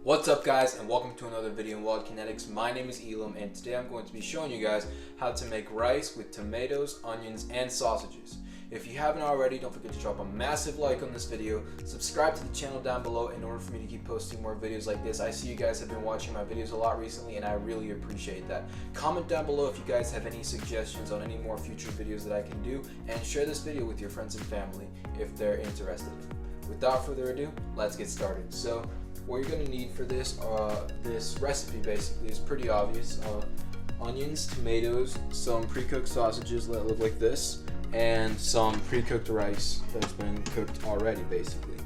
What's up guys, and welcome to another video in Wild Kinetics. My name is Elam, and today I'm going to be showing you guys how to make rice with tomatoes, onions, and sausages. If you haven't already, don't forget to drop a massive like on this video, subscribe to the channel down below in order for me to keep posting more videos like this. I see you guys have been watching my videos a lot recently, and I really appreciate that. Comment down below if you guys have any suggestions on any more future videos that I can do, and share this video with your friends and family if they're interested. Without further ado, let's get started. So what you're going to need for this recipe basically is pretty obvious. Onions, tomatoes, some pre-cooked sausages that look like this, and some pre-cooked rice that's been cooked already basically.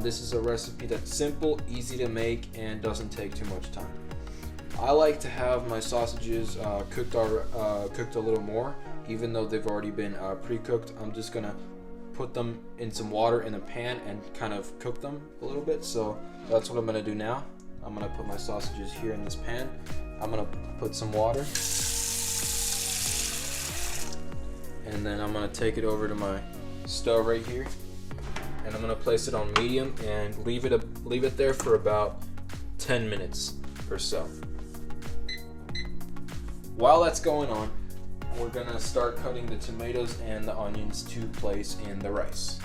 This is a recipe that's simple, easy to make, and doesn't take too much time. I like to have my sausages cooked a little more, even though they've already been pre-cooked. I'm just going to put them in some water in a pan and kind of cook them a little bit. So that's what I'm going to do now. I'm going to put my sausages here in this pan. I'm going to put some water, and then I'm going to take it over to my stove right here, and I'm going to place it on medium and leave it there for about 10 minutes or so. While that's going on, we're gonna start cutting the tomatoes and the onions to place in the rice.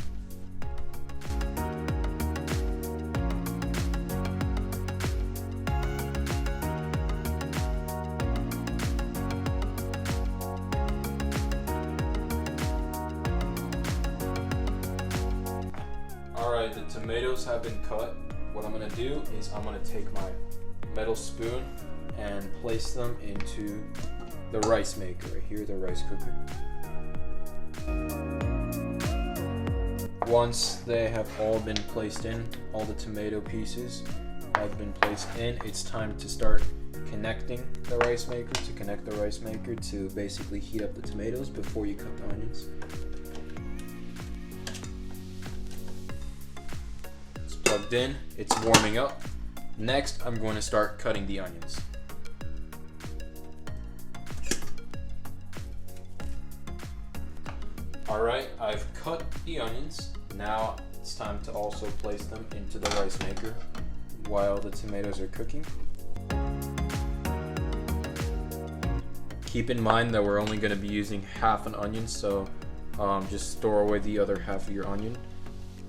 Alright, the tomatoes have been cut. What I'm gonna do is I'm gonna take my metal spoon and place them into the rice maker right here, the rice cooker. Once they have all been placed in, all the tomato pieces have been placed in, it's time to start connect the rice maker to basically heat up the tomatoes before you cook the onions. It's plugged in, it's warming up. Next, I'm going to start cutting the onions. Alright, I've cut the onions. Now it's time to also place them into the rice maker while the tomatoes are cooking. Keep in mind that we're only going to be using half an onion, so just store away the other half of your onion.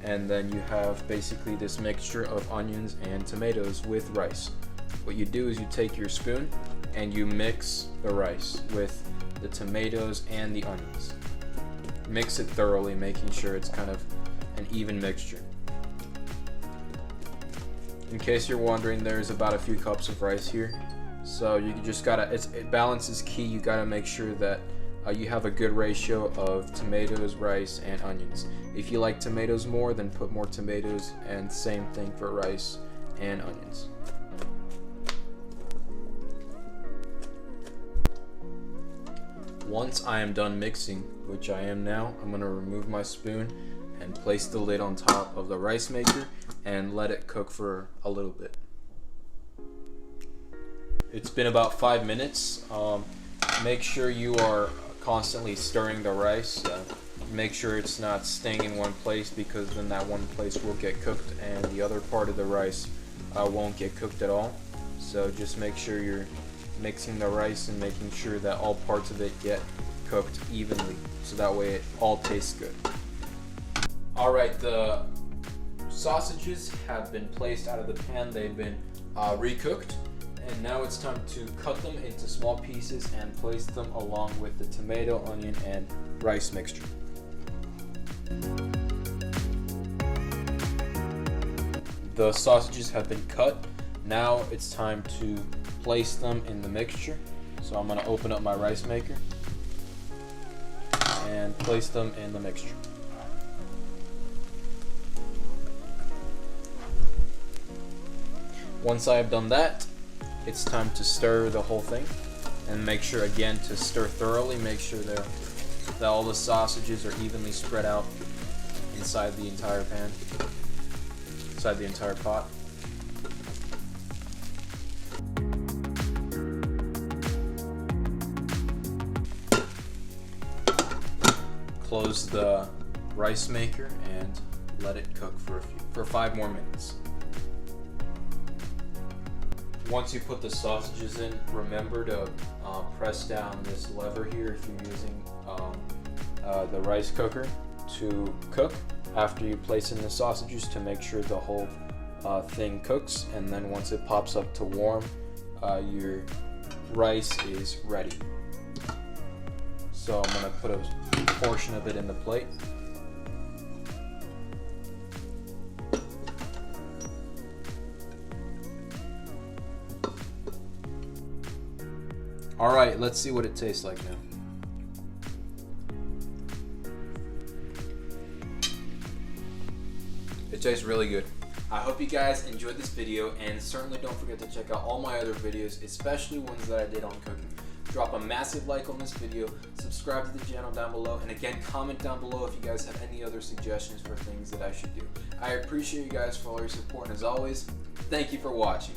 And then you have basically this mixture of onions and tomatoes with rice. What you do is you take your spoon and you mix the rice with the tomatoes and the onions. Mix it thoroughly, making sure it's kind of an even mixture. In case you're wondering, there's about a few cups of rice here, so you just gotta, balance is key. You gotta make sure that you have a good ratio of tomatoes, rice, and onions. If you like tomatoes more, then put more tomatoes, and same thing for rice and onions. Once I am done mixing, which I am now, I'm going to remove my spoon and place the lid on top of the rice maker and let it cook for a little bit. It's been about 5 minutes. Make sure you are constantly stirring the rice. Make sure it's not staying in one place, because then that one place will get cooked and the other part of the rice won't get cooked at all. So just make sure you're mixing the rice and making sure that all parts of it get cooked evenly, so that way it all tastes good. Alright, the sausages have been placed out of the pan. They've been recooked, and now it's time to cut them into small pieces and place them along with the tomato, onion, and rice mixture. The sausages have been cut. Now it's time to place them in the mixture. So I'm going to open up my rice maker and place them in the mixture. Once I have done that, it's time to stir the whole thing, and make sure again to stir thoroughly. Make sure that all the sausages are evenly spread out inside the entire pan, inside the entire pot. Close the rice maker and let it cook for 5 more minutes. once you put the sausages in, remember to press down this lever here if you're using the rice cooker to cook after you place in the sausages, to make sure the whole thing cooks. And then once it pops up to warm, your rice is ready. So I'm gonna put a portion of it in the plate. All right, let's see what it tastes like now. It tastes really good. I hope you guys enjoyed this video, and certainly don't forget to check out all my other videos, especially ones that I did on cooking. Drop a massive like on this video, subscribe to the channel down below, and again, comment down below if you guys have any other suggestions for things that I should do. I appreciate you guys for all your support, and as always, thank you for watching.